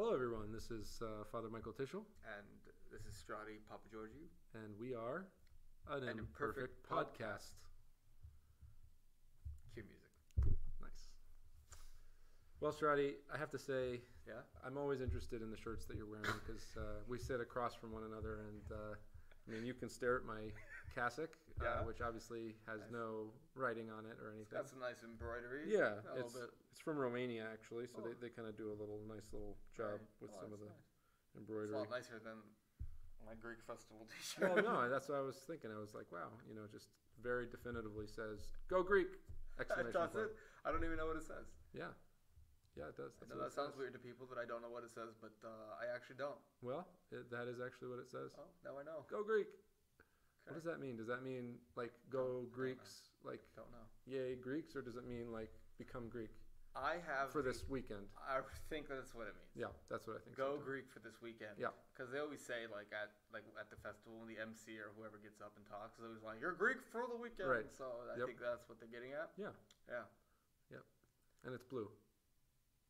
Hello, everyone. This is Father Michael Tischel, And this is Strati Papageorgiou. and we are an imperfect podcast. Cue music. Nice. Well, Strati, I have to say, Yeah? I'm always interested in the shirts that you're wearing because we sit across from one another, and I mean, you can stare at my cassock, Yeah. which obviously has Nice. no writing on it or anything. It's got some nice embroidery. Yeah, A little bit. it's from Romania actually, so Oh. they kind of do a nice little job Right. with Oh, some of that's the nice. It's a embroidery. lot nicer than my Greek festival t-shirt. Well, no, that's what I was thinking. I was like, wow, just very definitively says, "Go Greek!" Exclamation Does point. it? I don't even know what it says. Yeah, yeah, it does. I That's know what that it sounds says. weird to people that I don't know what it says, but I actually don't. Well, that is actually what it says. Oh, now I know. Go Greek. What Okay. does that mean? Does that mean like go Don't Greeks, like Don't know. yay Greeks, or does it mean like become Greek I have for this weekend? I think that's what it means. Yeah, that's what I think. Go so too. Greek for this weekend. Yeah. Because they always say at the festival, when the MC or whoever gets up and talks, is always like, "You're Greek for the weekend." Right. So I Yep. think that's what they're getting at. Yeah, Yeah. and it's blue.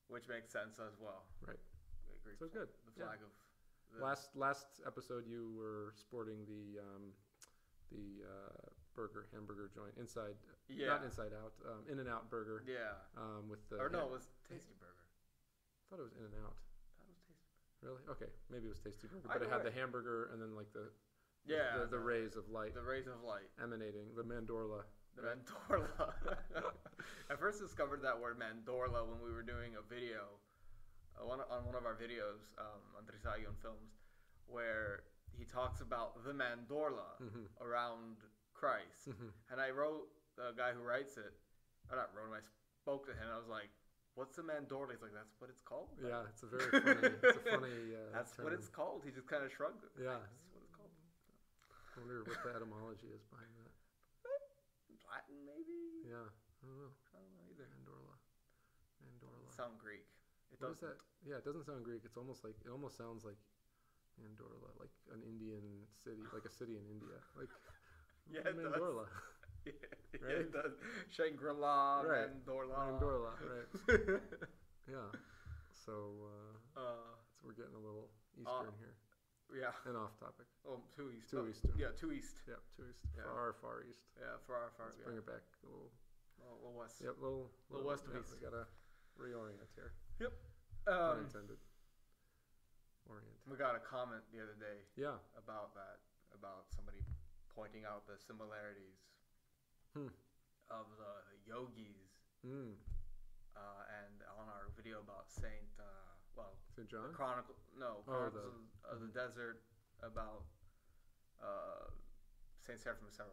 Which makes sense as well. Right. Greek So good. The flag of the Last episode, you were sporting the hamburger joint inside, Yeah. not inside out, In-N-Out burger. Yeah. With the Or no, it was Tasty Burger. I thought it was In-N-Out. That was Tasty Burger. Really? Okay, maybe it was Tasty Burger, but Either it had way. the hamburger and then like the Yeah. the rays of light The rays of light. emanating, the mandorla. The mandorla. I first discovered that word mandorla when we were doing a video, on one of our videos on TrisagionFilms, where he talks about the mandorla Mhm. around Christ. Mhm. And I wrote the guy who writes it, or not wrote him, I spoke to him, and I was like, "What's the mandorla?" He's like, "That's what it's called." Yeah, it's a very funny. It's a funny. That's term. what it's called. He just kind of shrugged it. Yeah. That's what it's called. I wonder what the etymology is behind that. Latin, maybe? Yeah, I don't know. I don't know either. Mandorla. Sound Greek. It What is doesn't. that? Yeah, it doesn't sound Greek. It almost sounds like Mandorla, like an Indian city, like a city in India, like Yeah, it does. Mandorla. Yeah, Right? it does. Shangri-La, Right. Mandorla. Mandorla, right? Yeah. So we're getting a little Eastern here Yeah. and off topic. Oh, too east. Too Oh, Eastern. Yeah, too east. Yep, too east. Yeah. Far east. Yeah, far. Let's Yeah. bring it back a little. A little west. Yep, little west of yeah, east. We gotta reorient here. Yep. Unintended. Orient. We got a comment the other day Yeah. about that, about somebody pointing out the similarities Hmm. of the yogis, Mm. and on our video about Saint, St. John? Chronicles of the Desert, about Saint Seraphim of Seraph.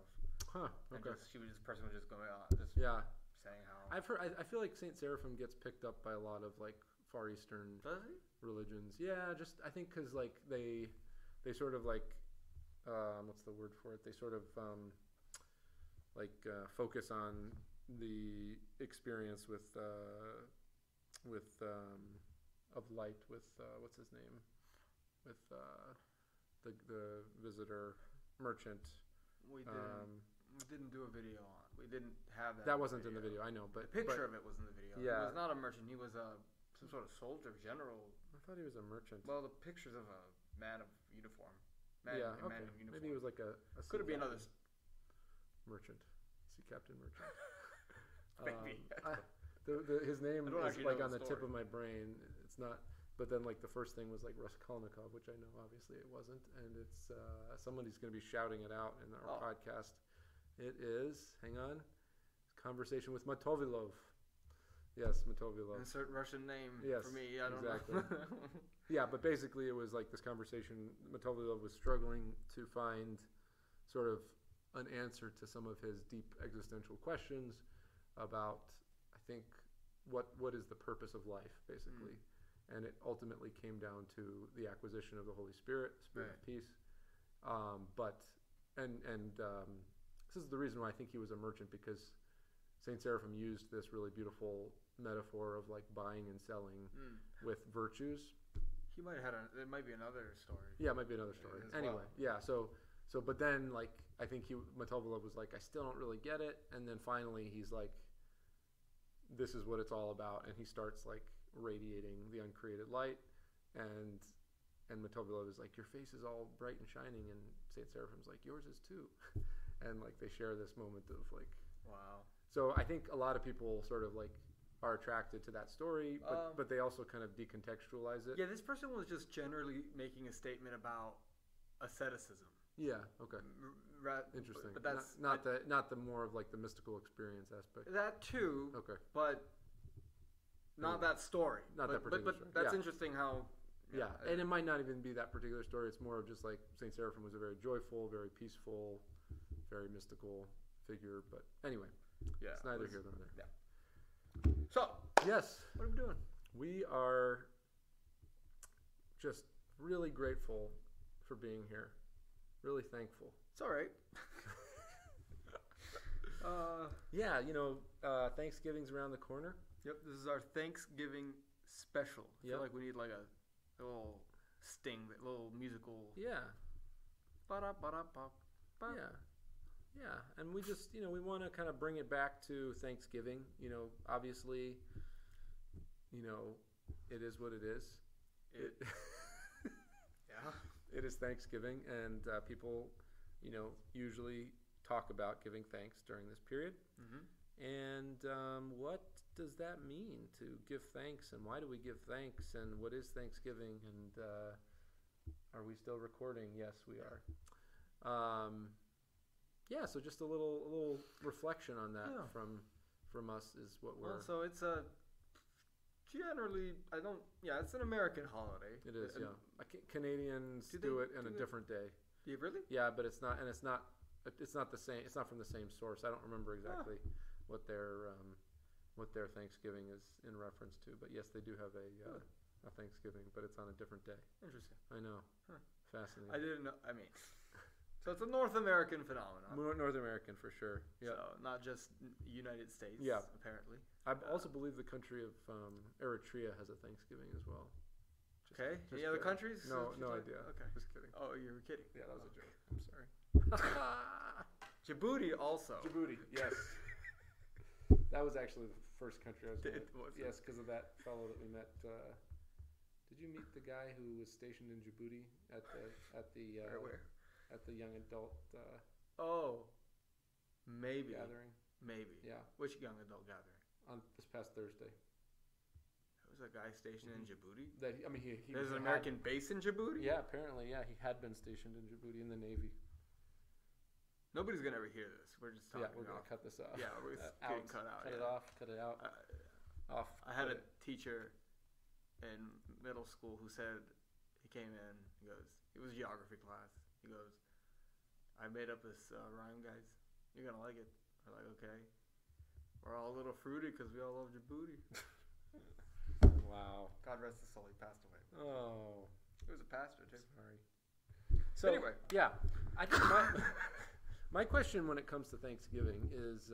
Huh. And Okay. person was just going on, just Yeah. saying how. I've heard. I feel like Saint Seraphim gets picked up by a lot of like Far Eastern Does he? religions. Yeah, just I think because like they sort of like what's the word for it? They sort of focus on the experience with of light with what's his name, with the visitor merchant. We Um, didn't do a video on. We didn't have that. that wasn't in the video. I know, The but picture but of it was in the video. Yeah. He was not a merchant. He was some sort of soldier, general. I thought he was a merchant. Well, the pictures of a man of uniform. Man yeah, in okay. uniform. Maybe he was like a sea Could it be captain. another? Merchant, sea captain merchant. Maybe. His name I don't is actually like know on the the tip story. of my brain. It's not, but then like the first thing was like Raskolnikov, which I know obviously it wasn't, and it's somebody's going to be shouting it out in our podcast. It is. Hang on, Conversation with Matovilov. Yes, Matovilov. Insert Russian name Yes, for me. I don't exactly. know. Yeah, but basically it was like this conversation. Matovilov was struggling to find sort of an answer to some of his deep existential questions about, I think, what is the purpose of life, basically. And it ultimately came down to the acquisition of the Holy Spirit, the Spirit of peace. This is the reason why I think he was a merchant, because Saint Seraphim used this really beautiful metaphor of like buying and selling with virtues. He might have had it might be another story. Yeah, it might be another story. As Anyway, well. yeah. So but then like I think Matovilov was like, I still don't really get it, and then finally he's like, this is what it's all about, and he starts like radiating the uncreated light, and Matovlov is like, your face is all bright and shining, and Saint Seraphim's like, yours is too, and like they share this moment of like, Wow. So I think a lot of people sort of like are attracted to that story, but they also kind of decontextualize it. Yeah, this person was just generally making a statement about asceticism. Yeah. Okay. Interesting. But that's not the more of like the mystical experience aspect. That too. Okay. But not that story. Not that particular story. But that's interesting how. Yeah, and it might not even be that particular story. It's more of just like Saint Seraphim was a very joyful, very peaceful, very mystical figure. But anyway, it's neither here nor there. Yeah. So, yes, what are we doing? We are just really grateful for being here. Really thankful. It's all right. Yeah, Thanksgiving's around the corner. Yep, this is our Thanksgiving special. I feel like we need like a little sting, a little musical. Yeah. Ba-da-ba-da-ba. Yeah, and we just, we want to kind of bring it back to Thanksgiving. Obviously, it is what it is. Yeah. It is Thanksgiving, and people, usually talk about giving thanks during this period. Mm-hmm. And what does that mean to give thanks, and why do we give thanks, and what is Thanksgiving, and are we still recording? Yes, we are. Yeah, so just a little reflection on that from us is what we're. Well, so it's generally it's an American holiday. It is, yeah. Canadians do it on a different day. Yeah, really? Yeah, but it's not the same. It's not from the same source. I don't remember exactly what their Thanksgiving is in reference to, but yes, they do have a Thanksgiving, but it's on a different day. Interesting. I know. Huh. Fascinating. I didn't know. I mean. So it's a North American phenomenon. North American for sure. Yeah. So not just United States. Yeah. Apparently. I also believe the country of Eritrea has a Thanksgiving as well. Okay. Any other countries? No idea. Okay. Just kidding. Oh, you were kidding. Yeah, that was a joke. I'm sorry. Djibouti also. Djibouti. Yes. That was actually the first country I was in. Yes, because of that fellow that we met. Did you meet the guy who was stationed in Djibouti at the where? At the young adult maybe gathering. Maybe. Yeah. Which young adult gathering? On this past Thursday. There was a guy stationed in Djibouti? He There's an American base in Djibouti? Yeah, apparently, yeah. He had been stationed in Djibouti in the Navy. Nobody's going to ever hear this. We're just talking. Yeah, we're going to cut this off. Yeah, we're getting cut out. Cut it off, cut it out. Off. I had a teacher in middle school who said, he came in, it was geography class. He goes, I made up this rhyme, guys. You're going to like it. We're like, okay. We're all a little fruity because we all love Djibouti. Wow. God rest his soul. He passed away. Oh. He was a pastor, too. Sorry. So, anyway. Yeah. I think my question when it comes to Thanksgiving is,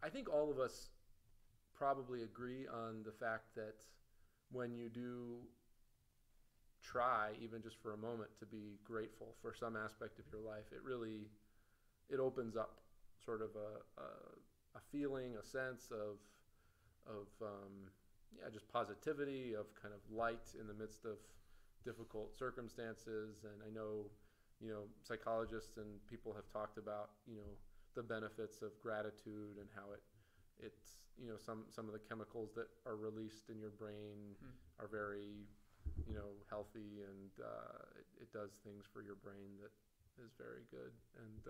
I think all of us probably agree on the fact that when you do try, even just for a moment, to be grateful for some aspect of your life, it opens up sort of a feeling, a sense of just positivity, of kind of light in the midst of difficult circumstances. And I know, psychologists and people have talked about, the benefits of gratitude and how it's some of the chemicals that are released in your brain are very healthy, and it does things for your brain that is very good, and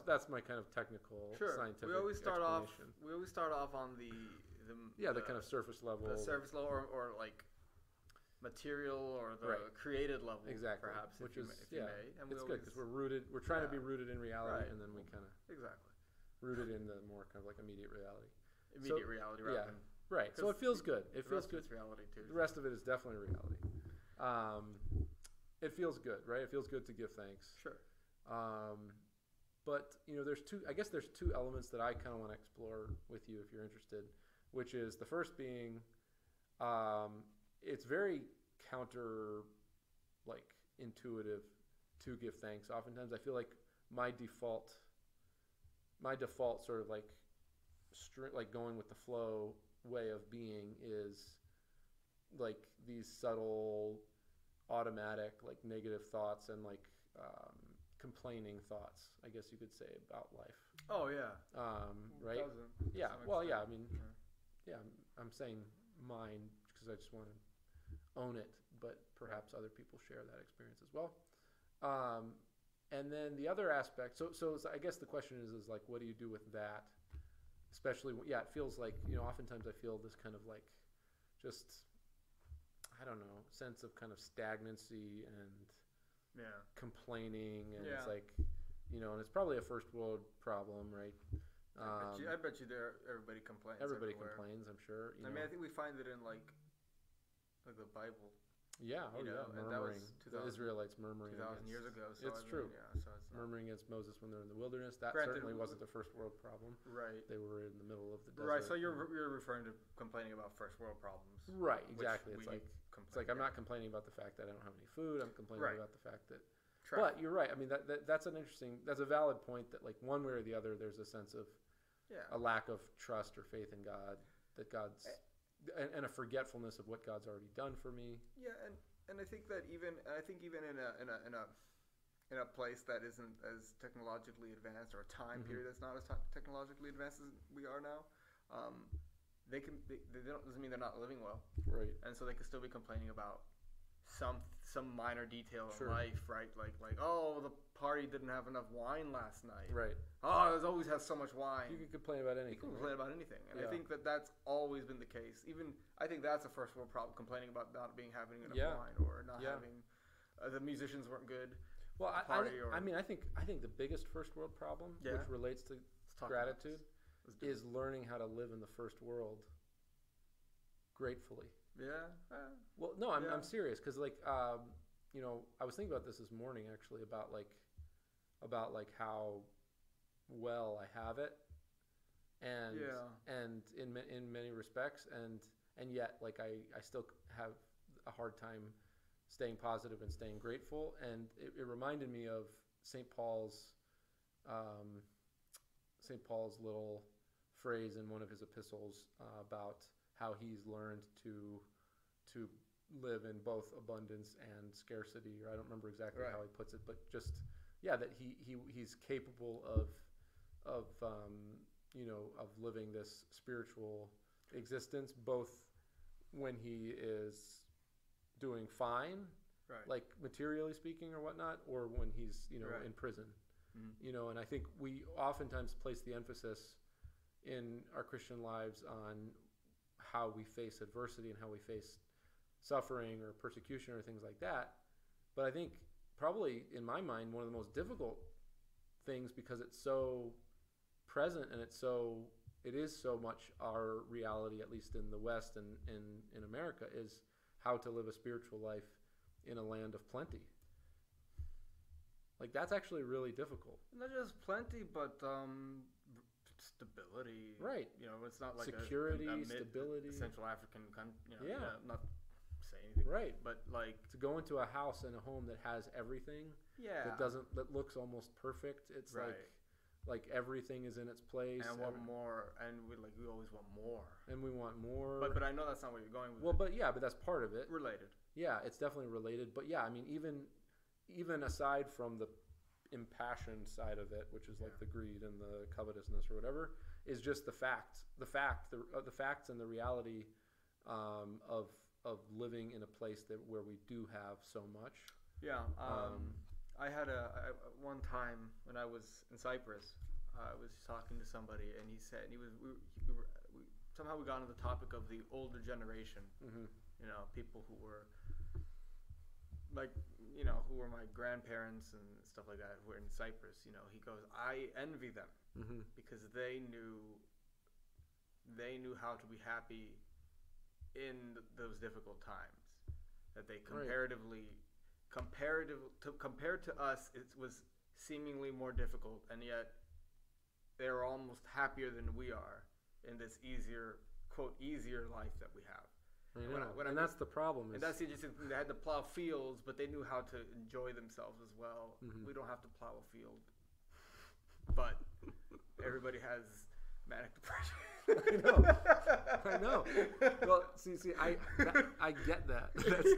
that's my kind of technical scientific We always start explanation. off on the kind of surface level, or like material or the created level, exactly, perhaps, which is and it's good because we're trying to be rooted in reality, and then we kind of rooted in the more kind of like immediate reality. Reality rather than right. So it feels good. It feels good. It's reality too. The rest of it is definitely reality. It feels good, right? It feels good to give thanks. Sure. But there's two elements that I kind of want to explore with you if you're interested, which is the first being, it's very intuitive to give thanks. Oftentimes I feel like my default sort of like going with the flow way of being is like these subtle, automatic, like negative thoughts and like complaining thoughts, I guess you could say, about life. Oh yeah. Right? Yeah. Well, yeah. I mean, yeah. I'm saying mine because I just want to own it, but perhaps other people share that experience as well. And then the other aspect. So I guess the question is like, what do you do with that? Especially, it feels like, oftentimes I feel this kind of like, just, I don't know, sense of kind of stagnancy and complaining, and it's like, and it's probably a first world problem, right? I bet you everybody complains. Everybody complains, I'm sure. I mean, I think we find it in like the Bible. Yeah, and that was the Israelites murmuring 2,000 years ago. So it's true. Yeah, so it's murmuring against Moses when they're in the wilderness. That certainly wasn't a first world problem. Right. They were in the middle of the desert. Right. So you're referring to complaining about first world problems. Right. Exactly. It's like I'm not complaining about the fact that I don't have any food. I'm complaining about the fact that. But you're right. I mean, that's that's a valid point. That like one way or the other, there's a sense of a lack of trust or faith in God. That God's and a forgetfulness of what God's already done for me. Yeah, and I think that even in a place that isn't as technologically advanced, or a time period that's not as technologically advanced as we are now, they doesn't mean they're not living well, right? And so they can still be complaining about some minor detail in life, right? Like oh, the party didn't have enough wine last night, right? Oh, it always has so much wine. You can complain about anything. You can complain about anything, and I think that's always been the case. Even I think that's a first world problem: complaining about not having enough wine, or not having the musicians weren't good. Well, I mean, I think the biggest first world problem, which relates to gratitude, is learning how to live in the first world gratefully. Yeah. Well, no, I'm serious, because like I was thinking about this morning actually, about how well I have it, and in many respects, and yet like I still have a hard time staying positive and staying grateful. And it reminded me of St. Paul's little phrase in one of his epistles about how he's learned to live in both abundance and scarcity, or I don't remember exactly how he puts it, but just that he's capable of living this spiritual existence, both when he is doing fine, like materially speaking or whatnot, or when he's in prison. And I think we oftentimes place the emphasis in our Christian lives on how we face adversity and how we face suffering or persecution or things like that. But I think probably in my mind one of the most difficult things, because it's so present and it is so much our reality, at least in the West and in America, is how to live a spiritual life in a land of plenty. Like, that's actually really difficult. Not just plenty, but stability. Right. It's not like security, stability. Central African country. Not say anything. Right. But like to go into a house and a home that has everything. Yeah. That looks almost perfect. It's like everything is in its place. And I want more, and we always want more. And we want more. But I know that's not where you're going with it. Well, but that's part of it. Related. Yeah, it's definitely related. But I mean, even aside from the impassioned side of it, which is like the greed and the covetousness or whatever, is just the facts and the reality of living in a place where we do have so much. Yeah. I had one time when I was in Cyprus, I was talking to somebody, and he said we somehow got into the topic of the older generation. Mm-hmm. People who were like, who were my grandparents and stuff like that, who were in Cyprus. He goes, I envy them because they knew how to be happy in those difficult times. That they compared to us, it was seemingly more difficult, and yet they're almost happier than we are in this easier life that we have. That's the problem. And that's the interesting thing. They had to plow fields, but they knew how to enjoy themselves as well. Mm-hmm. We don't have to plow a field, but everybody has manic depression. I know. I know. Well, see, I get that.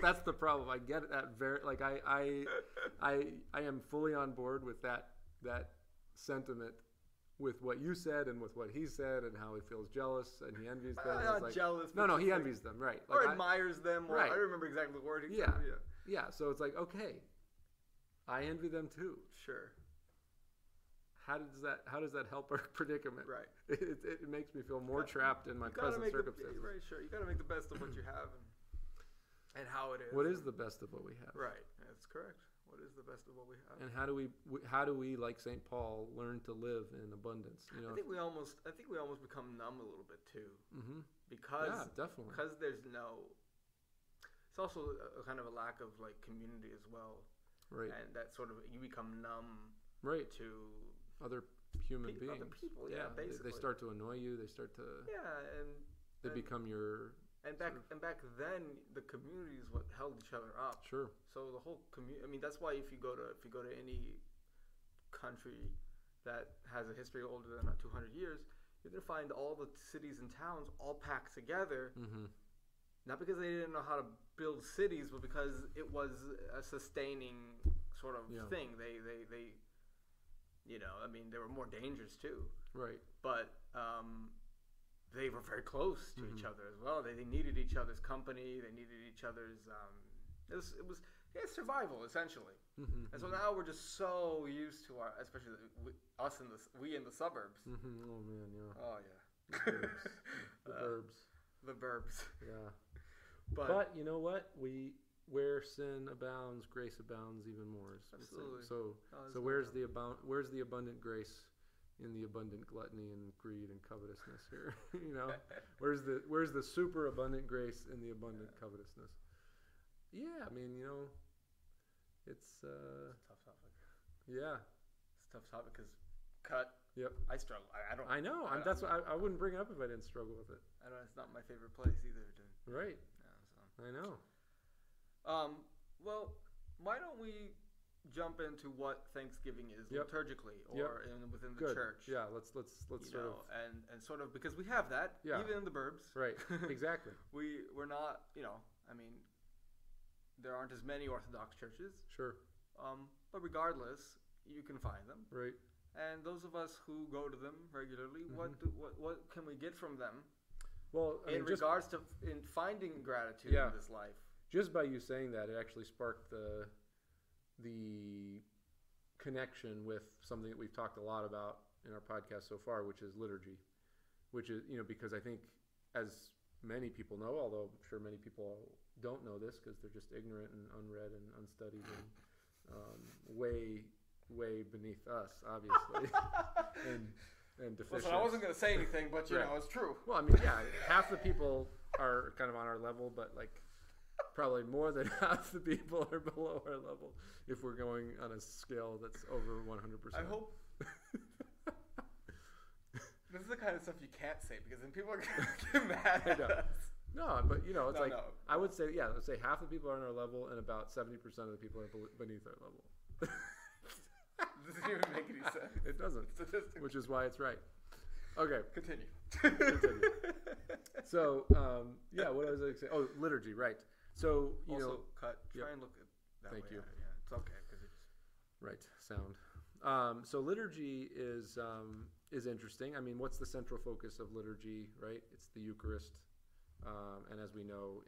That's the problem. I get that very. Like I am fully on board with that sentiment, with what you said and with what he said and how he feels jealous and he envies them. Not like, jealous. No, he envies them, right? Or admires them. Or right. I remember exactly the word he said. Yeah. Yeah. So it's like, okay, I envy them too. Sure. How does that help our predicament? Right. It makes me feel more trapped in my present circumstances. Right. Sure. You got to make the best of what you have and how it is. What is the best of what we have? Right. That's correct. What is the best of what we have? And how do we, like St. Paul, learn to live in abundance? I think we almost become numb a little bit too. Mm-hmm. Because definitely. Because there's no. It's also a kind of a lack of like community as well. Right. And that sort of you become numb. Right. To other human beings. Other people. Yeah. Basically. They start to annoy you. They start to. Yeah, they become your. And back then, the community is what held each other up. Sure. So the whole community. I mean, that's why if you go to any country that has a history older than 200 years, you're gonna find all the cities and towns all packed together. Mm-hmm. Not because they didn't know how to build cities, but because it was a sustaining sort of thing. They I mean, there were more dangers too. Right. But they were very close to each other as well. They needed each other's company. They needed each other's. It was survival essentially. Mm-hmm. And so now we're just so used to especially we in the suburbs. Mm-hmm. Oh man, yeah. Oh yeah. The burbs. Yeah. But you know what? Where sin abounds, grace abounds even more. Absolutely. So where's the abundant grace in the abundant gluttony and greed and covetousness here? Where's the super abundant grace in the abundant covetousness? Yeah, I mean, it's a tough topic. Yeah, it's a tough topic because cut. Yep. I struggle. I know. That's why I wouldn't bring it up if I didn't struggle with it. I know it's not my favorite place either. Right. Yeah, so. I know. Well, why don't we jump into what Thanksgiving is liturgically or within the church? Yeah, let's sort of and sort of because we have that even in the burbs. Right. Exactly. we're not, I mean, there aren't as many Orthodox churches. Sure. But regardless, you can find them. Right. And those of us who go to them regularly, what can we get from them? Well, in regards to finding gratitude in this life. Just by you saying that, it actually sparked the connection with something that we've talked a lot about in our podcast so far, which is liturgy. Which is, because I think, as many people know, although I'm sure many people don't know this because they're just ignorant and unread and unstudied and way beneath us, obviously, and deficient. Listen, I wasn't going to say anything, but it's true. Well, I mean, half the people are kind of on our level, but probably more than half the people are below our level if we're going on a scale that's over 100%. I hope. This is the kind of stuff you can't say because then people are going to get mad at us. No, but I would say, let's say half the people are on our level and about 70% of the people are beneath our level. It doesn't even make any sense. It doesn't, which is why it's right. Okay. Continue. So, what was I going to say? Oh, liturgy, right. So, also, cut. Try and look at that. Thank you. Yeah, it's okay. Right, sound. So liturgy is interesting. I mean, what's the central focus of liturgy, right? It's the Eucharist. And as we know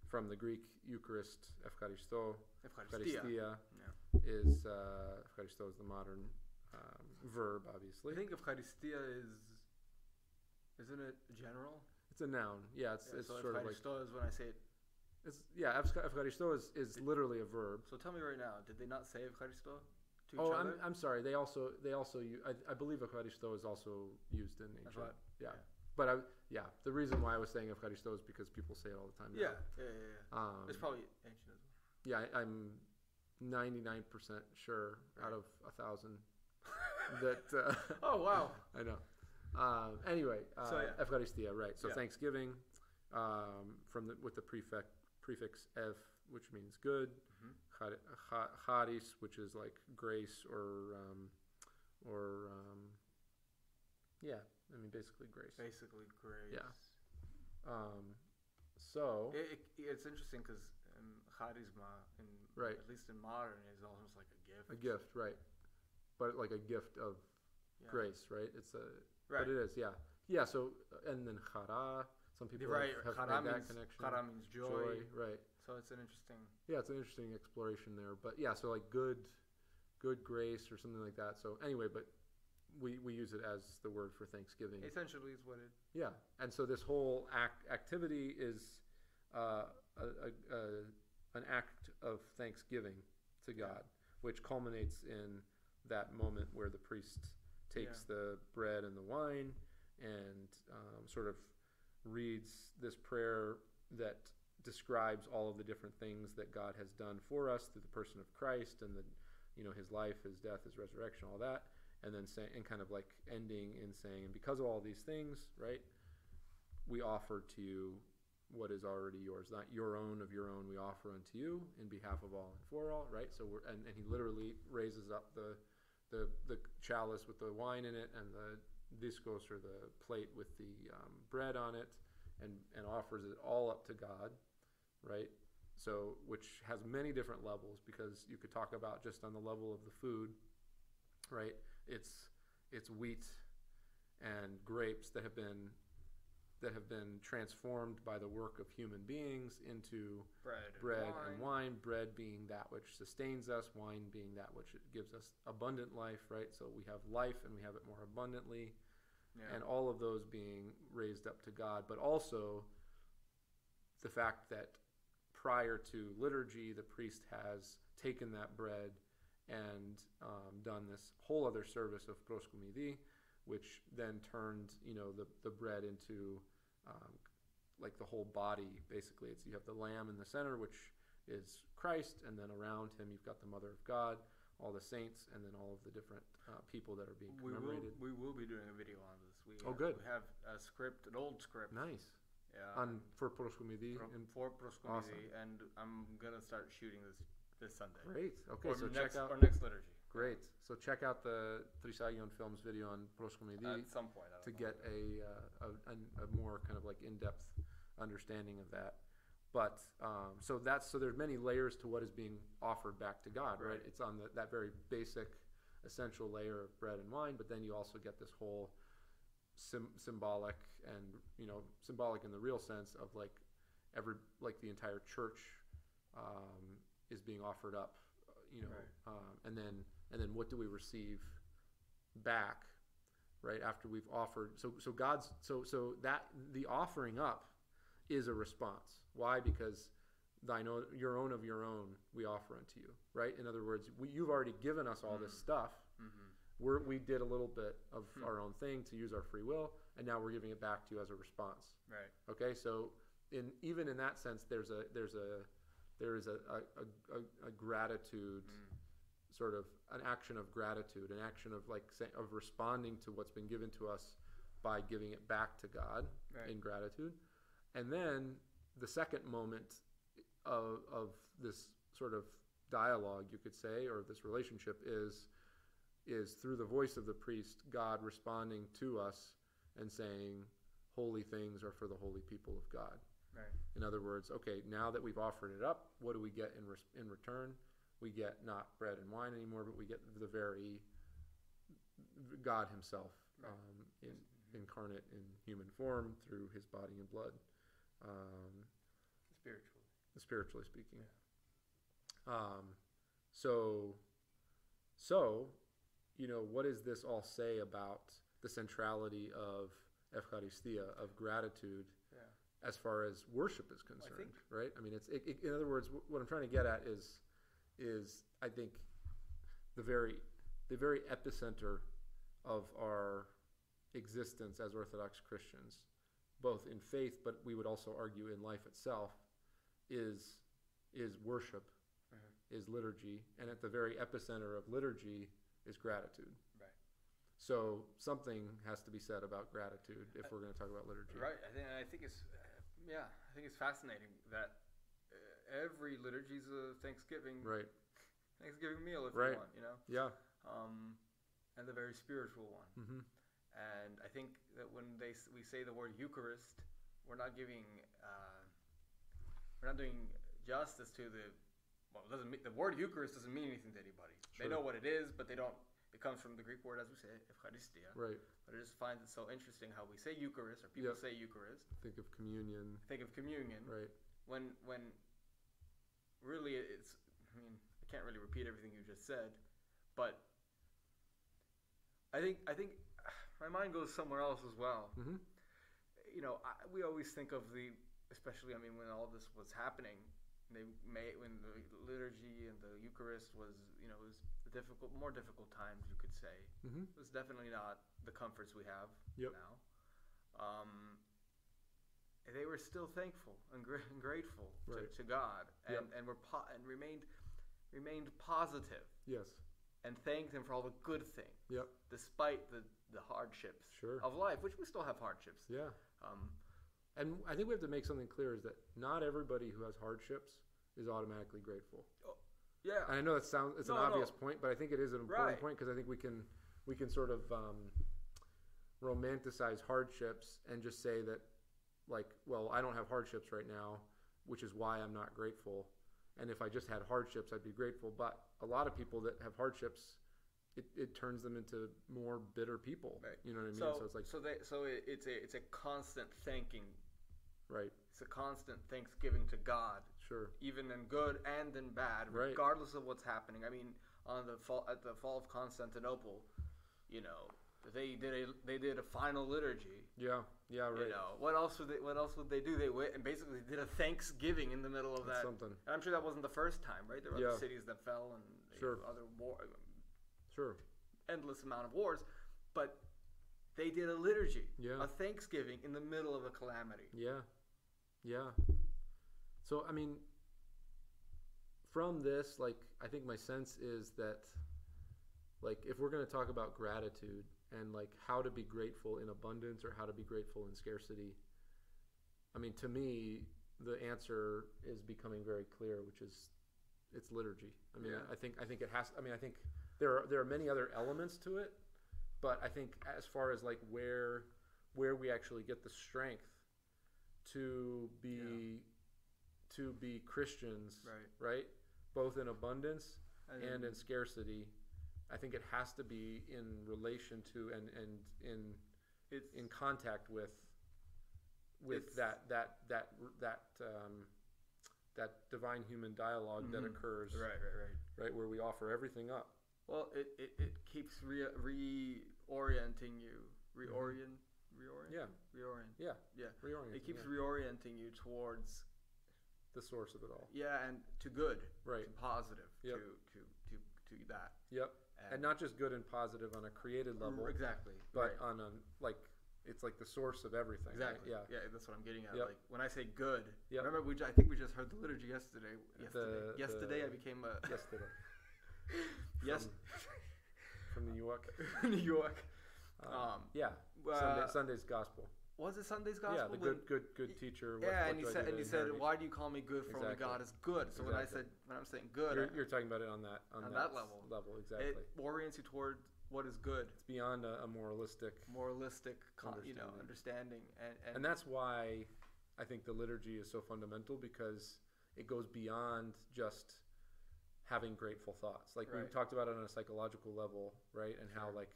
from the Greek Eucharist, Eucharistia is Eucharisto is the modern verb, obviously. I think Eucharistia isn't it general? It's a noun. Yeah, it's so sort of like. Eucharisto is when I say it. Eucharisto is literally a verb. So tell me right now, did they not say Eucharisto to each other? I'm sorry. They also I believe Eucharisto is also used in ancient. Right. Yeah. But the reason why I was saying Eucharisto is because people say it all the time now. Yeah. It's probably ancient as well. Yeah, I'm 99% sure out of 1,000 that. Oh wow! I know. Anyway, Eucharistia, right? So Thanksgiving, with the prefix ev, which means good. Charis, which is like grace or I mean, basically grace. Basically grace. Yeah. So it's interesting because charisma, right, at least in modern, is almost like a gift. A gift, right? But like a gift of grace, right? It's a right. But it is, yeah, yeah. So and then chara. Some people have made that connection. Chara means joy, right? So it's an interesting. Yeah, it's an interesting exploration there. But yeah, so like good grace or something like that. So anyway, but we use it as the word for thanksgiving. Essentially, is what it. Yeah, and so this whole activity is an act of thanksgiving to God, which culminates in that moment where the priest takes the bread and the wine and sort of reads this prayer that describes all of the different things that God has done for us through the person of Christ and his life, his death, his resurrection, all that. And then kind of like ending in saying, and because of all these things, right, we offer to you what is already yours, not your own of your own. We offer unto you in behalf of all and for all, right? So and he literally raises up the chalice with the wine in it and the discos, or the plate with the bread on it, and offers it all up to God, right? So which has many different levels, because you could talk about just on the level of the food, right? It's wheat and grapes that have been transformed by the work of human beings into bread and wine. Bread being that which sustains us, wine being that which gives us abundant life, right? So we have life and we have it more abundantly, and all of those being raised up to God. But also the fact that prior to liturgy, the priest has taken that bread and done this whole other service of proskomidi, which then turned the bread into like the whole body. Basically, you have the lamb in the center, which is Christ, and then around him you've got the Mother of God, all the saints, and then all of the different people that are being commemorated. We will be doing a video on this. Good. We have a script, an old script. Nice. Yeah. For proskomidi. For proskomidi, awesome. And I'm gonna start shooting this Sunday. Great. Okay, so check out our next liturgy. Great. So check out the TrisagionFilms video on proskomidi at some point to get a more kind of like in-depth understanding of that. But so there's many layers to what is being offered back to God, right? It's on that very basic, essential layer of bread and wine, but then you also get this whole symbolic and symbolic in the real sense of like the entire church is being offered up, and then what do we receive back, right, after we've offered? So God's so that the offering up is a response. Why? Because your own of your own we offer unto you, right? In other words, you've already given us all this stuff. Mm-hmm. We did a little bit of our own thing to use our free will, and now we're giving it back to you as a response. Right. Okay. So even in that sense, there is a gratitude, sort of an action of gratitude, an action of of responding to what's been given to us by giving it back to God in gratitude. And then the second moment of this sort of dialogue, you could say, or this relationship is through the voice of the priest, God responding to us and saying, holy things are for the holy people of God. Right. In other words, okay, now that we've offered it up, what do we get in return? We get not bread and wine anymore, but we get the very God himself, incarnate in human form through his body and blood. Spiritually speaking. Yeah. So, what does this all say about the centrality of Eucharistia, of gratitude, as far as worship is concerned, right? I mean, in other words, what I'm trying to get at is I think the very epicenter of our existence as Orthodox Christians, both in faith, but we would also argue in life itself, is worship, is liturgy, and at the very epicenter of liturgy is gratitude. Right. So something has to be said about gratitude if we're going to talk about liturgy. Right. I think it's fascinating that every liturgy is a Thanksgiving. Right. Thanksgiving meal, if you want, Yeah. and the very spiritual one. Mm-hmm. And I think that when we say the word Eucharist, we're not giving, we're not doing justice to the. Well, it doesn't mean, the word Eucharist doesn't mean anything to anybody. Sure. They know what it is, but they don't. It comes from the Greek word, as we say, Eucharistia. Right. But I just find it so interesting how we say Eucharist, or people say Eucharist. Think of communion. Right. When really it's. I mean, I can't really repeat everything you just said, but I think my mind goes somewhere else as well. Mm-hmm. You know, we always think of especially, I mean, when all this was happening, when the liturgy and the Eucharist was, you know, it was more difficult times, you could say. Mm-hmm. It was definitely not the comforts we have now. They were still thankful and grateful to God, and remained positive. Yes. And thanked Him for all the good things. Yep. Despite the hardships of life, which we still have hardships. Yeah. And I think we have to make something clear is that not everybody who has hardships is automatically grateful. Oh, yeah. And I know it's an obvious point, but I think it is an important point because I think we can sort of romanticize hardships and just say that, like, well, I don't have hardships right now, which is why I'm not grateful. And if I just had hardships, I'd be grateful. But a lot of people that have hardships, it turns them into more bitter people. Right. You know what I mean? So it's like it's a constant thanking. Right. It's a constant thanksgiving to God. Sure. Even in good and in bad, regardless of what's happening. I mean, at the fall of Constantinople, you know, they did a final liturgy. Yeah. Yeah. Right. You know, what else would they do? They went and basically did a Thanksgiving in the middle of that. Something. And I'm sure that wasn't the first time, right? There were other cities that fell and other war. Sure. Endless amount of wars, but they did a liturgy, a Thanksgiving in the middle of a calamity. Yeah. Yeah. So, I mean, from this, like, I think my sense is that, like, if we're going to talk about gratitude and, like, how to be grateful in abundance or how to be grateful in scarcity, I mean, to me, the answer is becoming very clear, which is it's liturgy. I mean, I think it has. I mean, I think there are many other elements to it, but I think as far as like where we actually get the strength to be Christians, right? Both in abundance and in scarcity, I think it has to be in relation to and in contact with that divine human dialogue that occurs, right, where we offer everything up. Well, it keeps reorienting you, reorient. It keeps reorienting you towards the source of it all. Yeah, and to good, right, to positive, yep. to that. Yep, and not just good and positive on a created level, exactly, but on a like. It's like the source of everything. Exactly. Right? Yeah, that's what I'm getting at. Yep. Like when I say good, remember I think we just heard the liturgy yesterday. Yesterday I became a yesterday. Yes. From New York. New York. Sunday's gospel. Was it Sunday's gospel? Yeah, the good teacher. And he said, "Why do you call me good? For only God is good." So when I'm saying good, you're talking about it on that level. Exactly. It orients you toward what is good. It's beyond a moralistic understanding. And that's why I think the liturgy is so fundamental, because it goes beyond just having grateful thoughts. Like we talked about it on a psychological level, right? And how like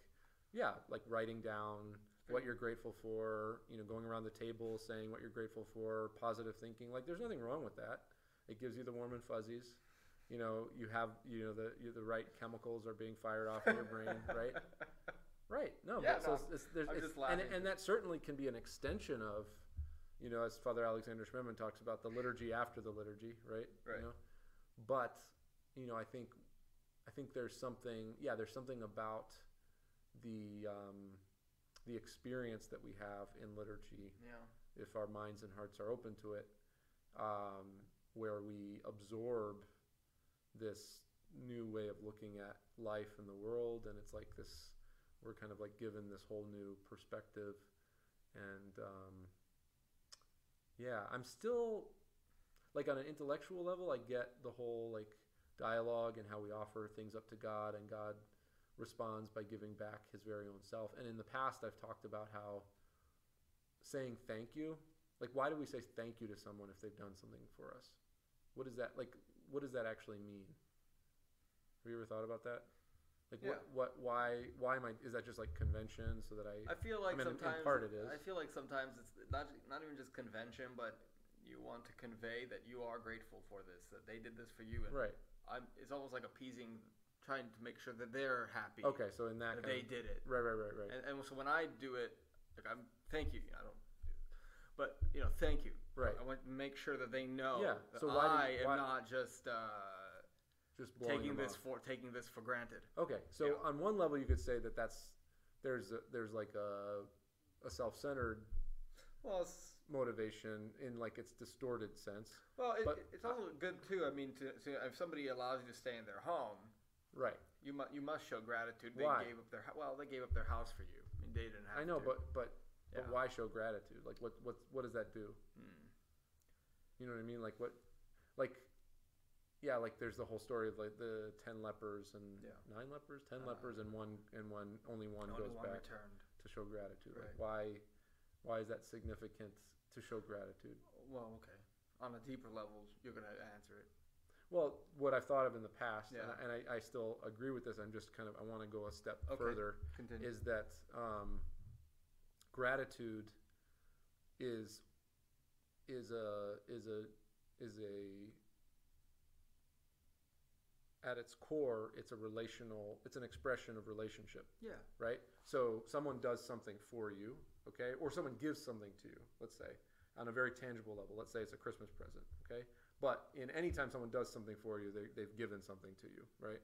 writing down what you're grateful for, going around the table saying what you're grateful for, positive thinking. Like there's nothing wrong with that. It gives you the warm and fuzzies. You have the right chemicals are being fired off in your brain, right? Right. No, and that certainly can be an extension of, as Father Alexander Schmemann talks about, the liturgy after the liturgy, right? Right. But I think there's something about the experience that we have in liturgy, if our minds and hearts are open to it, where we absorb this new way of looking at life in the world, and it's like this, we're kind of like given this whole new perspective, and I'm still like on an intellectual level, I get the whole like dialogue and how we offer things up to God and God responds by giving back his very own self. And in the past, I've talked about how saying thank you, like, why do we say thank you to someone if they've done something for us? What is that, like, what does that actually mean? Have you ever thought about that? Like, Yeah. why am I, is that just like convention so that I feel like in sometimes part it is. I feel like sometimes it's not even just convention, but you want to convey that you are grateful for this, that they did this for you, and Right. it's almost like appeasing, trying to make sure that they're happy. Okay, so in that that kind they did it. Right. And so when I do it, like, thank you. I don't do it, but thank you. Right. I want to make sure that they know Yeah, that so I am not just blowing taking them this off. for granted. Okay, so Yeah. on one level you could say that there's like a self-centered Well, motivation in like its distorted sense. Well, But it's also good too. I mean, if somebody allows you to stay in their home, Right. you must show gratitude. Why? They gave up their house for you. I mean, they didn't have. I know, to. but Yeah. why show gratitude? Like what does that do? You know what I mean? Like what, like, yeah, like there's the whole story of like the 10 lepers and 9 lepers, 10 lepers, and only one goes back returned. to show gratitude. Right. Like why is that significant to show gratitude? Well, okay. On a deeper level, you're gonna answer it. Well, what I've thought of in the past, Yeah. and I still agree with this. I'm just I want to go a step Okay. further. Continue. Is that gratitude is at its core, it's an expression of relationship, Yeah. right? So someone does something for you, okay? Or someone gives something to you, let's say, on a very tangible level. Let's say it's a Christmas present, okay? But in any time someone does something for you, they've given something to you, right?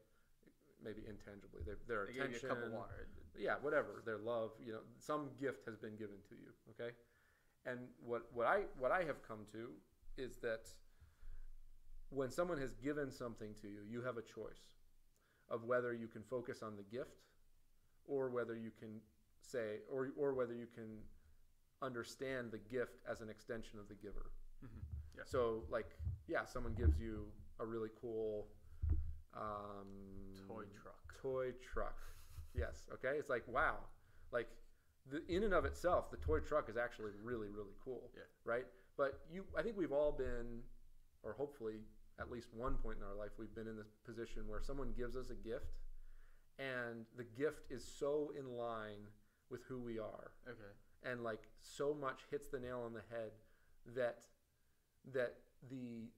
Maybe intangibly. Their They attention. gave you a cup of water. Yeah, whatever. Their love, some gift has been given to you, okay? And what I have come to is that when someone has given something to you, you have a choice of whether you can focus on the gift or whether you can say, or whether you can understand the gift as an extension of the giver. Mm-hmm. Yeah. So, like, yeah, someone gives you a really cool toy truck. Yes. Okay. It's like, wow. Like, in and of itself, the toy truck is actually really, really cool. Yeah. Right. But I think we've all been, or hopefully at least one point in our life, we've been in this position where someone gives us a gift, and the gift is so in line with who we are. Okay. And like so much hits the nail on the head that the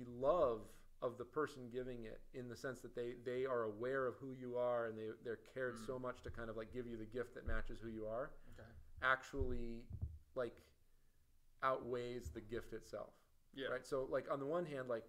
love of the person giving it, in the sense that they are aware of who you are, and they're cared so much to kind of like give you the gift that matches who you are, actually like outweighs the gift itself. Yeah. Right. So like on the one hand, like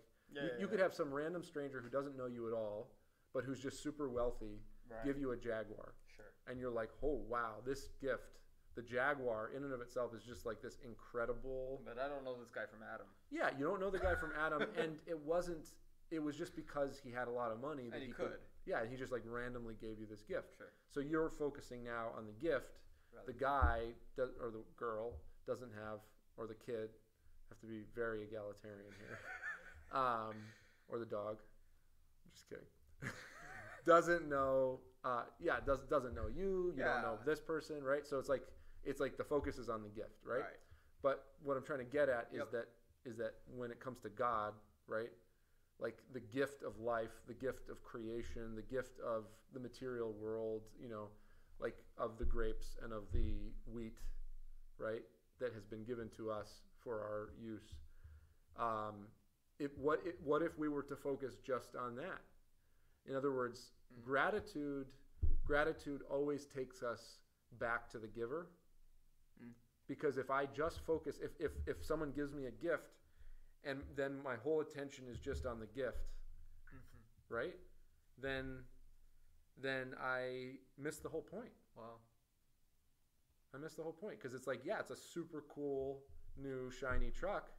you could have some random stranger who doesn't know you at all, but who's just super wealthy, give you a Jaguar. Sure. And you're like, oh wow, this gift, the Jaguar in and of itself is just like this incredible. But I don't know this guy from Adam. Yeah, you don't know the guy from Adam, and it was just because he had a lot of money that and he could. Yeah, he just like randomly gave you this gift. Sure. So you're focusing now on the gift. The guy or the girl doesn't have, or the kid, have to be very egalitarian here. Or the dog. I'm just kidding. Doesn't know. Doesn't know you. You don't know this person, right? So it's like the focus is on the gift, right? But what I'm trying to get at is that when it comes to God, right? Like the gift of life, the gift of creation, the gift of the material world, like of the grapes and of the wheat, right? That has been given to us for our use. What if we were to focus just on that? In other words, gratitude always takes us back to the giver. Because if I just focus, if someone gives me a gift, and then my whole attention is just on the gift, right? Then I miss the whole point. Wow. I miss the whole point, because it's like, yeah, it's a super cool new shiny truck.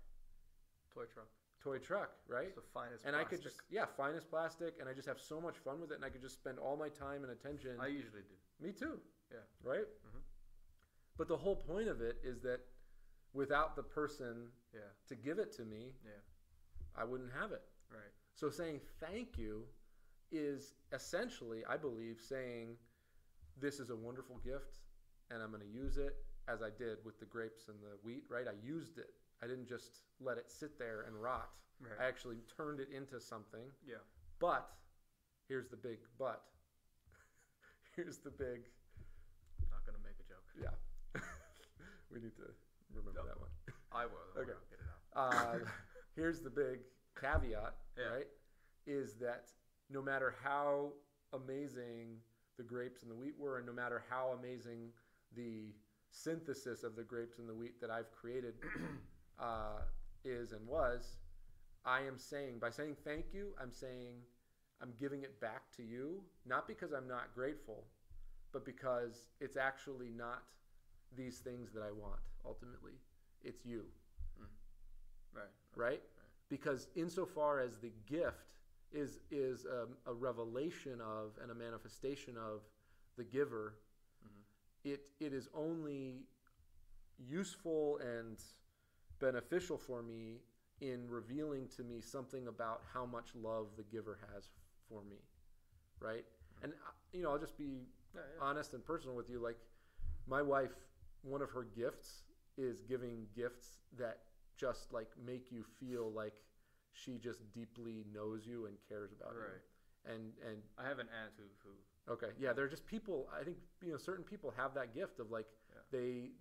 Toy truck, right? It's the finest and plastic. I could just, finest plastic, and I just have so much fun with it, and I could just spend all my time and attention. I usually do. Me too. Yeah. Right? Mm-hmm. But the whole point of it is that without the person to give it to me, I wouldn't have it. Right. So saying thank you is essentially, I believe, saying this is a wonderful gift, and I'm going to use it as I did with the grapes and the wheat, right? I used it. I didn't just let it sit there and rot. Right. I actually turned it into something. Yeah. But here's the big but. Here's the big. Not gonna make a joke. Yeah. We need to remember that one. I will. Okay. I'll get it out. Here's the big caveat, Yeah. right? Is that no matter how amazing the grapes and the wheat were, and no matter how amazing the synthesis of the grapes and the wheat that I've created is and was, I am saying, by saying thank you, I'm saying I'm giving it back to you, not because I'm not grateful, but because it's actually not these things that I want, ultimately. It's you. Right? Because insofar as the gift is a revelation of and a manifestation of the giver, it is only useful and beneficial for me in revealing to me something about how much love the giver has for me, right? And I'll just be honest and personal with you. Like, my wife, one of her gifts is giving gifts that just like make you feel like she just deeply knows you and cares about you. And I have an aunt who okay, yeah, they're just people. I think certain people have that gift of like they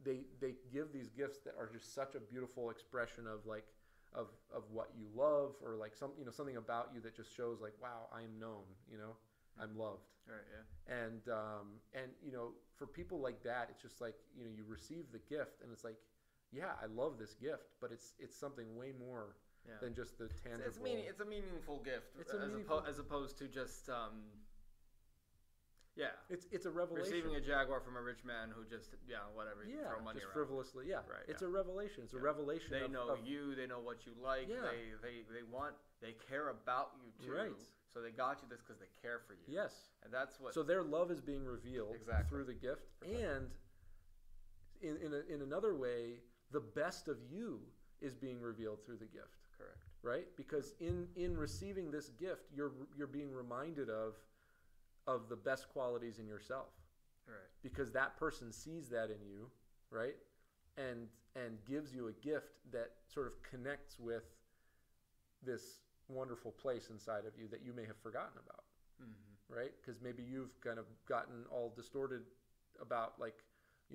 give these gifts that are just such a beautiful expression of like of what you love, or like something about you that just shows like, wow, I am known, I'm loved. Right, yeah. And for people like that, it's just like you receive the gift and it's like, yeah, I love this gift, but it's something way more than just the tangible. It's a meaningful gift. As opposed to just It's a revelation. Receiving a Jaguar from a rich man who just whatever, throw money just around. frivolously, Right, it's a revelation. It's a revelation. They know you. They know what you like. Yeah. They care about you too. Right. So they got you this because they care for you. Yes. And that's what. So their love is being revealed through the gift, and in another way, the best of you is being revealed through the gift. Correct. Right? Because in receiving this gift, you're being reminded of the best qualities in yourself. Right. Because that person sees that in you, right? And gives you a gift that sort of connects with this wonderful place inside of you that you may have forgotten about. Right? Because maybe you've kind of gotten all distorted about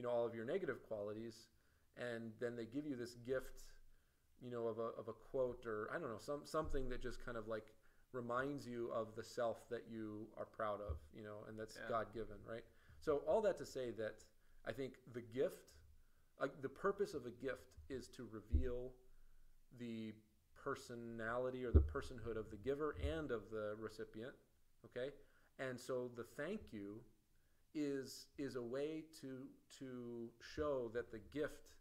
all of your negative qualities, and then they give you this gift, of a quote, or I don't know, something that just kind of like reminds you of the self that you are proud of, and that's God-given, right? So all that to say that I think the gift, the purpose of a gift is to reveal the personality or the personhood of the giver and of the recipient, okay? And so the thank you is a way to show that the gift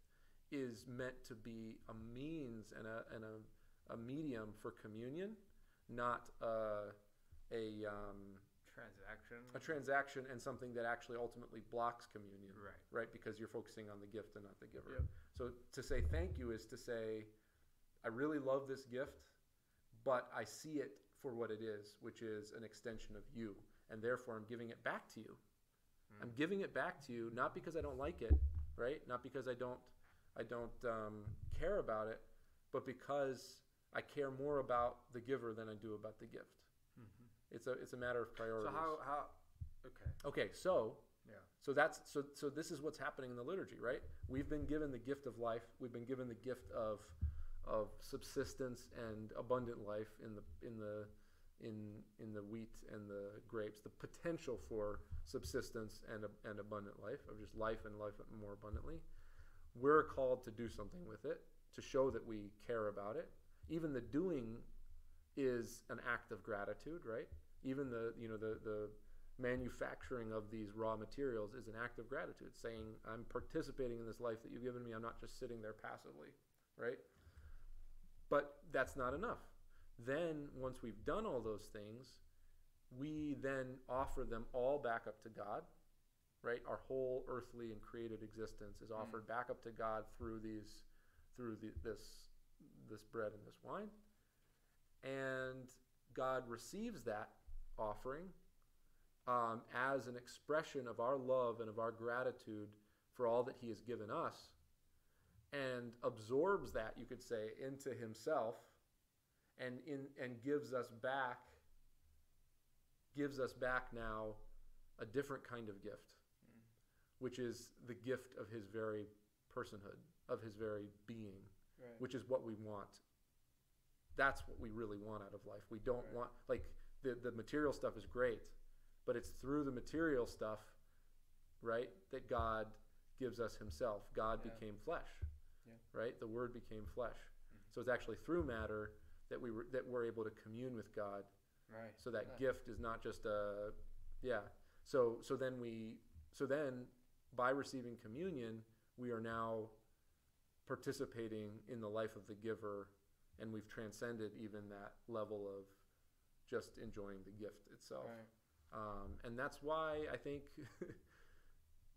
is meant to be a means and a medium for communion, not a transaction and something that actually ultimately blocks communion, right? Because you're focusing on the gift and not the giver. Yep. So to say thank you is to say, I really love this gift, but I see it for what it is, which is an extension of you, and therefore I'm giving it back to you. I'm giving it back to you, not because I don't like it, right? Not because I don't care about it, but because I care more about the giver than I do about the gift. It's a matter of priorities. So how? Okay. So this is what's happening in the liturgy, right? We've been given the gift of life. We've been given the gift of subsistence and abundant life in the wheat and the grapes. The potential for subsistence and abundant life, of just life and life more abundantly. We're called to do something with it, to show that we care about it. Even the doing is an act of gratitude, right? Even the manufacturing of these raw materials is an act of gratitude, saying I'm participating in this life that you've given me. I'm not just sitting there passively, right? But that's not enough. Then once we've done all those things, we then offer them all back up to God, right? Our whole earthly and created existence is offered back up to God through this bread and this wine. And God receives that offering as an expression of our love and of our gratitude for all that he has given us, and absorbs that, you could say, into himself, and gives us back now a different kind of gift, which is the gift of his very personhood, of his very being, Right. which is what we want. That's what we really want out of life. We don't Right. want, like, the material stuff is great, but it's through the material stuff, right, that God gives us himself. God Yeah. became flesh, Yeah. right? The Word became flesh. Mm-hmm. So it's actually through matter that we're able to commune with God. Right. So that Yeah. gift is not just a, yeah. So then by receiving communion, we are now participating in the life of the giver, and we've transcended even that level of just enjoying the gift itself. Right. And that's why I think,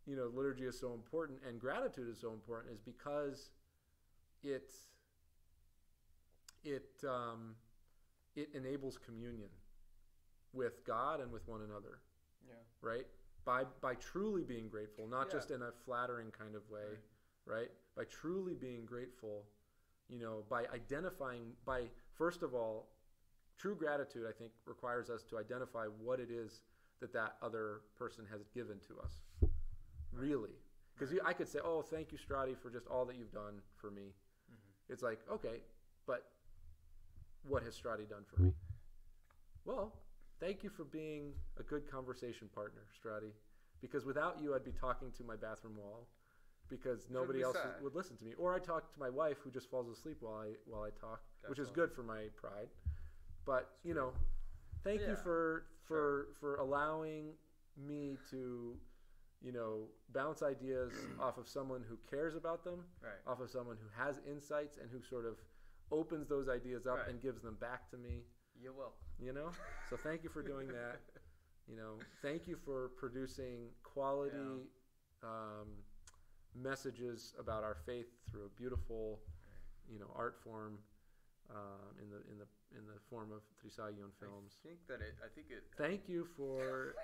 liturgy is so important, and gratitude is so important, is because it enables communion with God and with one another, Yeah. right? By truly being grateful, not Yeah. just in a flattering kind of way, right? By truly being grateful, by identifying, first of all, true gratitude, I think, requires us to identify what it is that other person has given to us, really. Because I could say, oh, thank you, Strati, for just all that you've done for me. Mm-hmm. It's like, okay, but what has Strati done for me? Well, thank you for being a good conversation partner, Strati, because without you, I'd be talking to my bathroom wall, because nobody else would listen to me. Or I talk to my wife, who just falls asleep while I talk, which is good for my pride. But thank you for allowing me to bounce ideas off of someone who cares about them, Right. off of someone who has insights and who sort of opens those ideas up Right. and gives them back to me. You're welcome. So thank you for doing that. Thank you for producing quality messages about our faith through a beautiful, art form, in the form of TrisagionFilms. I think it. Thank you for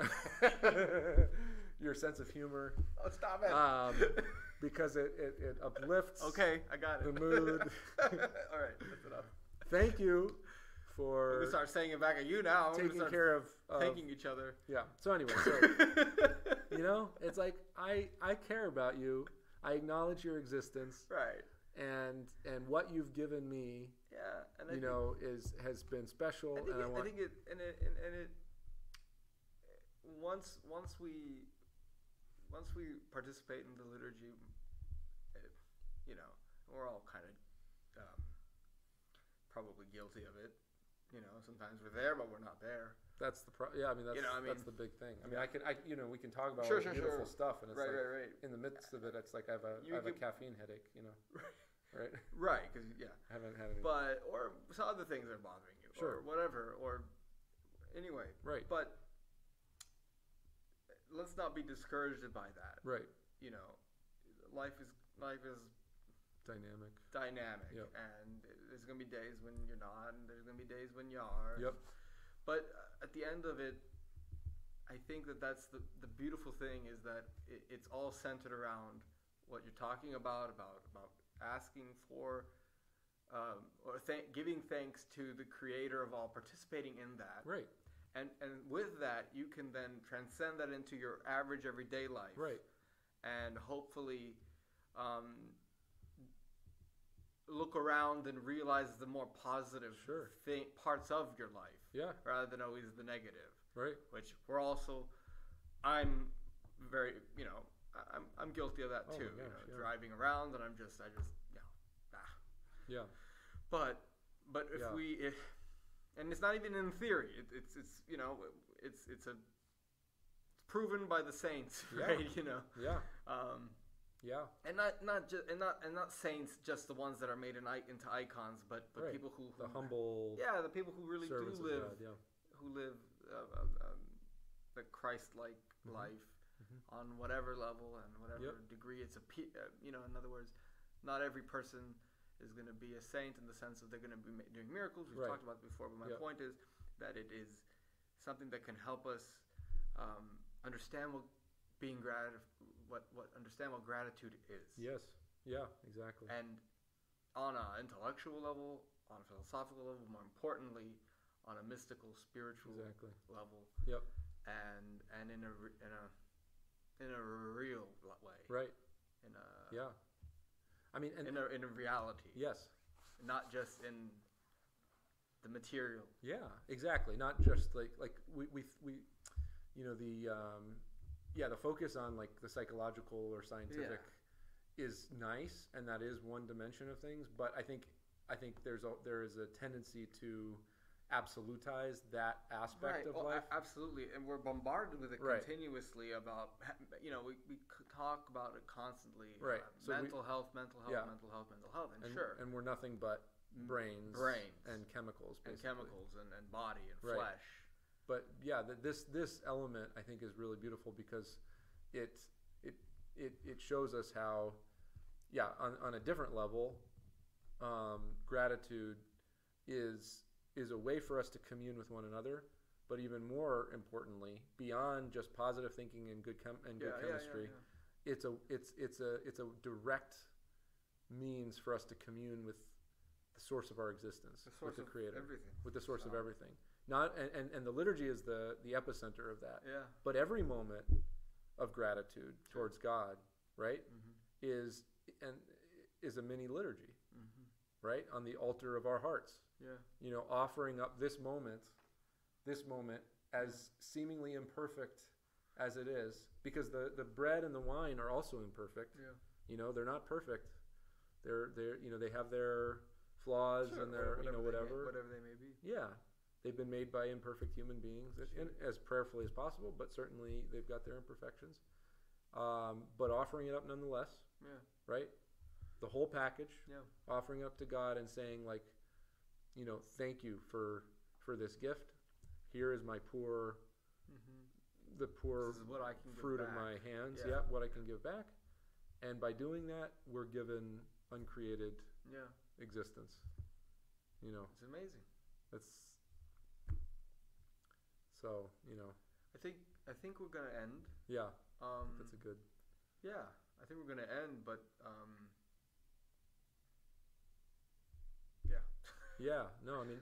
your sense of humor. Oh, stop it! Because it uplifts. Okay, I got it. The mood. All right, that's enough. Thank you for. We start saying it back at you now. Taking care of thanking each other. Yeah. So anyway, it's like I care about you. I acknowledge your existence. Right. And what you've given me. Yeah. And has been special. I think it once we participate in the liturgy, we're all kind of probably guilty of it. Sometimes we're there, but we're not there. That's the that's the big thing. I mean, we can talk about all the beautiful stuff, and it's right. In the midst of it, it's like I have a caffeine headache, Right. Right, because I haven't had any. But or some other things are bothering you, or whatever, or anyway. Right. But let's not be discouraged by that. Right. Life is dynamic. Yep. And there's gonna be days when you're not, and there's gonna be days when you are. Yep. But at the end of it, I think that's the beautiful thing is that it's all centered around what you're talking about asking for giving thanks to the Creator of all, participating in that. Right. And with that, you can then transcend that into your average everyday life. Right. And hopefully look around and realize the more positive parts of your life. Yeah. Rather than always the negative. Right. Which I'm very, I'm guilty of that too. My gosh, driving around and I just Yeah. But if and it's not even in theory. It's proven by the saints, right? Yeah. Yeah. And not saints, just the ones that are made into icons, but people who the humble. Yeah, the people who really do live, God, who live the Christ-like life on whatever level and whatever degree. It's in other words, not every person is going to be a saint in the sense that they're going to be doing miracles. We've talked about it before, but my point is that it is something that can help us understand understand what gratitude is. Yes. Yeah. Exactly. And on an intellectual level, on a philosophical level, more importantly, on a mystical, spiritual level. Yep. And in a real way. Right. In a I mean, and in a reality. Yes. Not just in the material. Yeah, exactly. Not just like we the focus on like the psychological or scientific is nice, and that is one dimension of things. But I think there is a tendency to absolutize that aspect of life. Absolutely, and we're bombarded with it continuously about, we talk about it constantly. Right. So mental health, and sure. And we're nothing but brains and chemicals, basically. And body and flesh. But yeah, this element I think is really beautiful because it shows us how, on a different level, gratitude is a way for us to commune with one another, but even more importantly, beyond just positive thinking and good chemistry, it's a direct means for us to commune with the source of our existence, with the Creator, with the source of everything. Not and the liturgy is the epicenter of that. Yeah. But every moment of gratitude towards God, right, is a mini liturgy, right, on the altar of our hearts. Yeah. Offering up this moment as seemingly imperfect as it is, because the bread and the wine are also imperfect. Yeah. They're not perfect. They're they have their flaws and their whatever they may be. Yeah. They've been made by imperfect human beings, and as prayerfully as possible, but certainly they've got their imperfections. But offering it up nonetheless. Yeah. Right? The whole package. Yeah. Offering it up to God and saying, like, thank you for this gift. Here is my the poor this is what I can fruit give of back. my hands. Yeah. What I can give back. And by doing that, we're given uncreated existence. It's amazing. That's so, I think we're gonna end. Yeah. That's a good. Yeah, I think we're gonna end, but Yeah. No, I mean,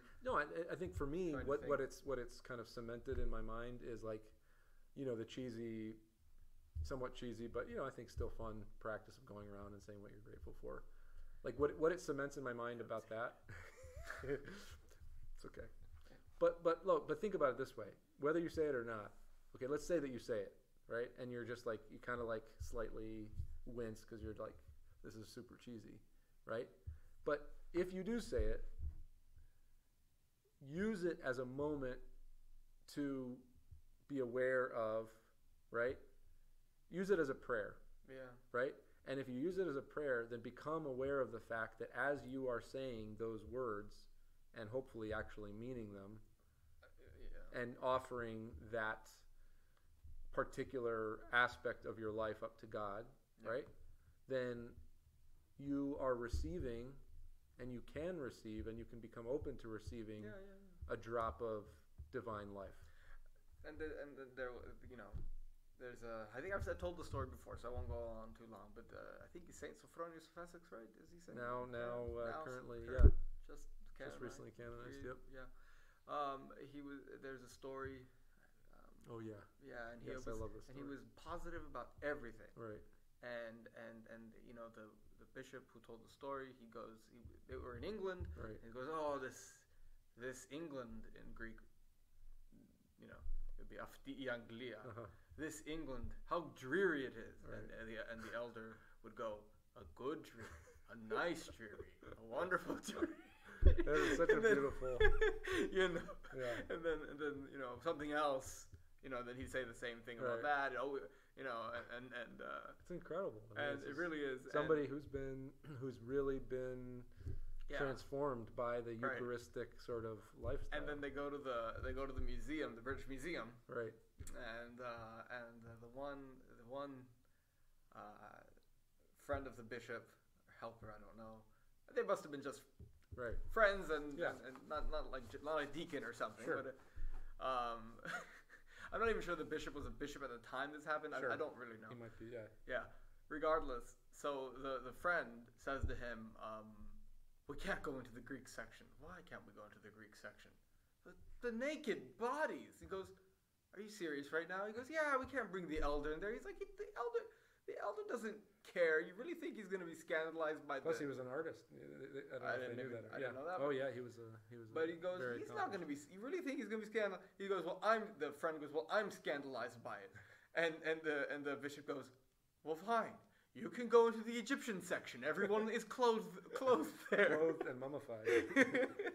I think for me, what it's kind of cemented in my mind is like, the cheesy, somewhat cheesy, but I think still fun practice of going around and saying what you're grateful for. Like what it cements in my mind about that. It's okay. But think about it this way: whether you say it or not. Okay, let's say that you say it, right? And you're just like, you kind of like slightly wince because you're like, this is super cheesy, right? But if you do say it, use it as a moment to be aware of, right? Use it as a prayer. Yeah. Right? And if you use it as a prayer, then become aware of the fact that as you are saying those words and hopefully actually meaning them and offering that particular aspect of your life up to God, right? Then you are receiving, and you can receive, and you can become open to receiving a drop of divine life. And there, there's a. I think I've told the story before, so I won't go on too long. But I think he's Saint Sophronius of Essex, right? Is he Saint? Now, currently, just recently canonized. Yep. Yeah. There's a story. Oh yeah. Yeah, and I love this story. And he was positive about everything. Right. And the bishop who told the story, they were in England. Right. And he goes, oh, this England in Greek, it would be Αυτή Anglia. This England, how dreary it is. Right. And the elder would go, a good dreary, a nice dreary, a wonderful dreary. That is such a beautiful. Yeah. Yeah. And then something else. Then he'd say the same thing about that. It's incredible. And it really is. Somebody who's really been transformed by the Eucharistic sort of lifestyle. And then they go to the museum, the British Museum. Right. And the one friend of the bishop, or helper, I don't know. They must have been just friends and not a deacon or something. Sure. But I'm not even sure the bishop was a bishop at the time this happened. Sure. I don't really know. He might be, yeah. Yeah. Regardless, so the friend says to him, we can't go into the Greek section. Why can't we go into the Greek section? The naked bodies. He goes, are you serious right now? He goes, yeah, we can't bring the elder in there. He's like, the elder doesn't care. You really think he's going to be scandalized by Plus, he was an artist. I don't know if they knew that. I didn't know that. Oh, yeah, he was. But he goes, he's not going to be. You really think he's going to be scandalized? He goes, well, the friend goes, well, I'm scandalized by it, and the bishop goes, well, fine. You can go into the Egyptian section. Everyone is clothed there. Clothed and mummified.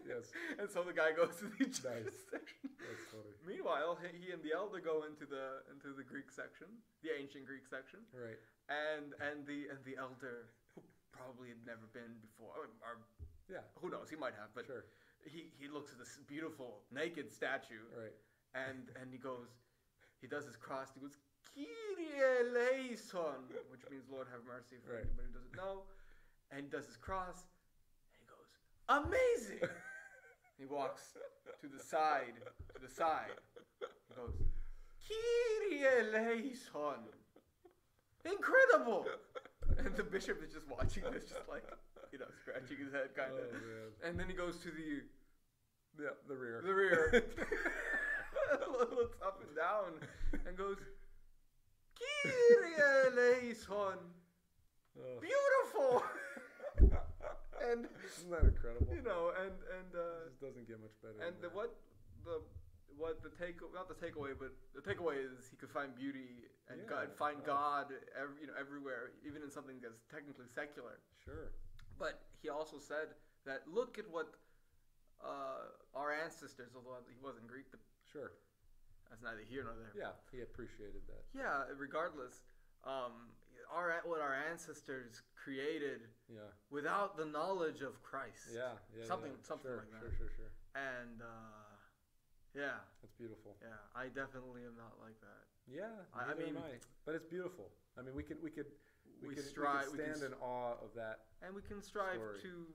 Yes. And so the guy goes to the Egyptian section. That's funny. Meanwhile, he and the elder go into the Greek section, the ancient Greek section. Right. And the elder, who probably had never been before, or yeah, who knows, he might have, but sure. he looks at this beautiful naked statue. Right. And he does his cross. He goes, Kyrie eleison, which means Lord have mercy for right. anybody who doesn't know. And he does his cross, and he goes, amazing! He walks to the side. He goes, Kyrie eleison! Incredible! And the bishop is just watching this, just like, scratching his head, kind of. Oh, and then he goes to the rear. The rear. Looks up and down and goes, Kyrie eleison! Beautiful! And isn't that incredible? and it just doesn't get much better. And the takeaway is he could find beauty and find God everywhere, even in something that's technically secular. Sure. But he also said that look at what our ancestors, although he wasn't Greek, but sure, that's neither here nor there. Yeah, he appreciated that. Yeah, regardless, what our ancestors created without the knowledge of Christ. Something sure, like that. Sure. And that's beautiful. Yeah, I definitely am not like that. Yeah, I mean, but it's beautiful. I mean, we could stand in awe of that, and we can strive story. To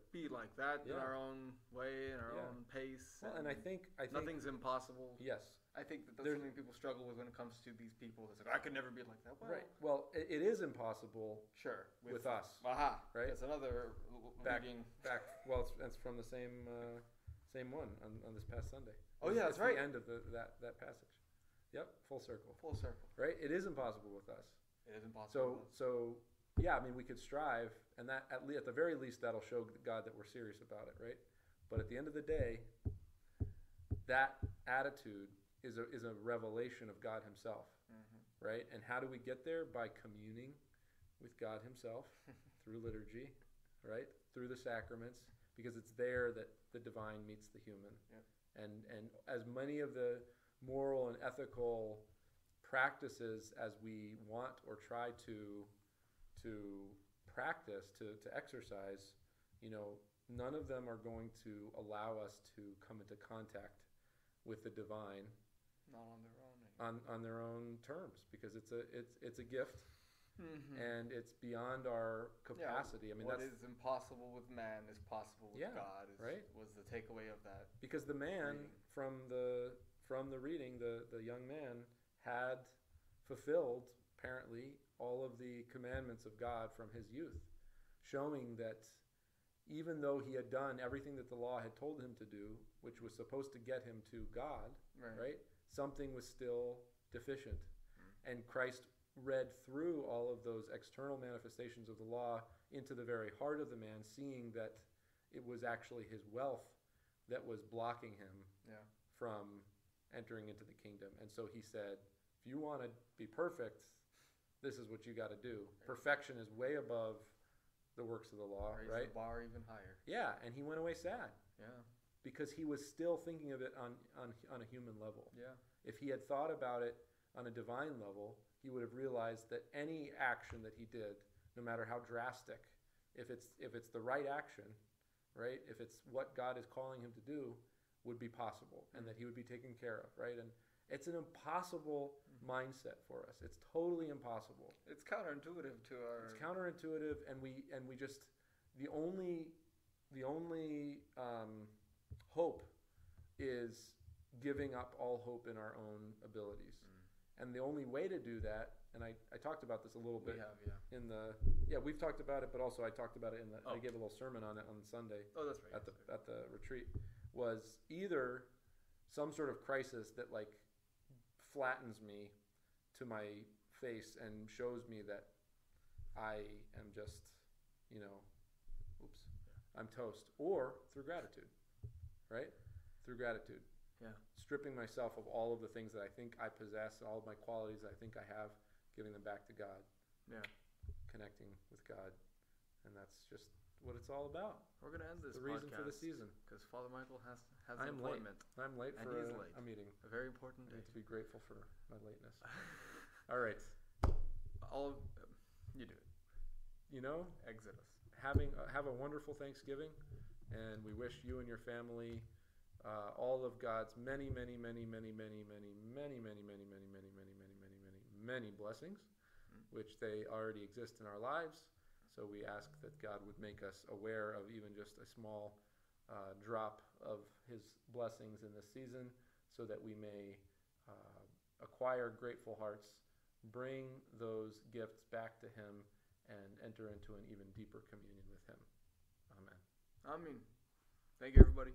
be like that in our own way, in our own pace. Well, and I think nothing's impossible. Yes. I think that's something people struggle with when it comes to these people. It's like, I could never be like that. Well, right. Well, it is impossible. Sure. With us. Aha. Right. That's another back. Well, it's from the same one on this past Sunday. Oh yeah, that's right. The end of that passage. Yep. Full circle. Right. It is impossible with us. It is impossible. So yeah. I mean, we could strive, and that at the very least that'll show God that we're serious about it, right? But at the end of the day, that attitude is a revelation of God Himself, right? And how do we get there? By communing with God Himself through liturgy, right? Through the sacraments, because it's there that the divine meets the human. Yep. And as many of the moral and ethical practices as we want or try to practice, to exercise, none of them are going to allow us to come into contact with the divine. Not on their own. On their own terms, because it's a gift, and it's beyond our capacity. I mean, what is impossible with man is possible with God. Right? Was the takeaway of that? Because the man from the reading, the young man had fulfilled apparently all of the commandments of God from his youth, showing that even though he had done everything that the law had told him to do, which was supposed to get him to God, right? Something was still deficient. And Christ read through all of those external manifestations of the law into the very heart of the man, seeing that it was actually his wealth that was blocking him from entering into the kingdom. And so he said, if you want to be perfect, this is what you got to do. Perfection is way above the works of the law, right? The bar even higher. Yeah, and he went away sad. Yeah. Because he was still thinking of it on a human level. Yeah. If he had thought about it on a divine level, he would have realized that any action that he did, no matter how drastic, if it's the right action, right? If it's what God is calling him to do, would be possible, and that he would be taken care of, right? And it's an impossible mindset for us. It's totally impossible. It's counterintuitive to our. It's counterintuitive, and we just the only hope is giving up all hope in our own abilities. And the only way to do that, and I talked about this a little bit we've talked about it, but also I talked about it I gave a little sermon on it on Sunday. Oh, that's right. At the retreat, was either some sort of crisis that like flattens me to my face and shows me that I am just, I'm toast, or through gratitude, right? Through gratitude. Yeah. Stripping myself of all of the things that I think I possess, all of my qualities that I think I have, giving them back to God. Yeah. Connecting with God. And that's just what it's all about. We're going to end this the reason for the season. Because Father Michael has an appointment. I'm late for a meeting. A very important day. I need to be grateful for my lateness. All right. You do it. Exodus. Have a wonderful Thanksgiving, and we wish you and your family all of God's many, many, many, many, many, many, many, many, many, many, many, many, many, many, many, many blessings, which they already exist in our lives. So we ask that God would make us aware of even just a small drop of His blessings in this season, so that we may acquire grateful hearts, bring those gifts back to Him, and enter into an even deeper communion with Him. Amen. Amen. Thank you, everybody.